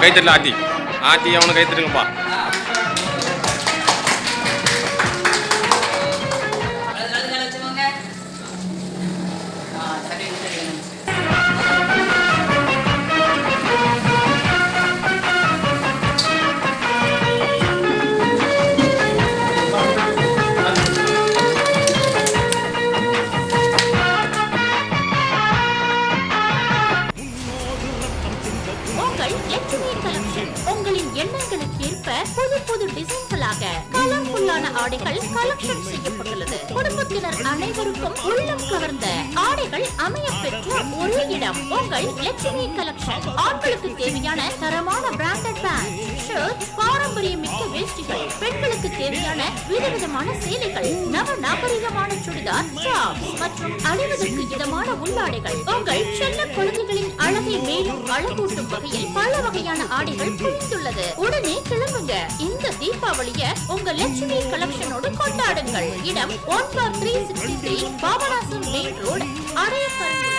கைத்தட்டல ஆத்தி ஆத்தி அவனை கைத்தட்டுங்கப்பா. உங்களின் எண்ணங்களுக்கு ஏற்ப புது புது டிசைன்களாக கலர்ஃபுல்லான ஆடைகள் கலெக்ஷன் செய்யப்பட்டுள்ளது. குடும்பத்தினர் அனைவருக்கும் உள்ளம் கவர்ந்த ஆடைகள் அமைய பெற்ற ஒரே இடம் உங்கள் லட்சுமி கலெக்ஷன். ஆண்களுக்கு தேவையான தரமான பிராண்டட் பேண்ட், ஷர்ட், பாரம்பரியமிக்க வேஷ்டிகள், பெண்களுக்கு தேவையான விதவிதமான சேலைகள், நவ நாகரிகமான சுடிதார், டாப்ஸ் மற்றும் அணிவதற்கு இதமான உள்ளாடைகள். உங்கள் செல்ல குழந்தைகளின் அழகை மேலும் அழகூட்டும் வகையில் பல வகையான ஆடைகள் குவிந்துள்ளது. உடனே கிளம்புங்க. இந்த தீபாவளிய உங்க லட்சுமி கலெக்ஷனோடு கொண்டாடுங்கள். இடம் 1/363 பாபநாசம் மெயின் ரோடு, அடையக்கரை.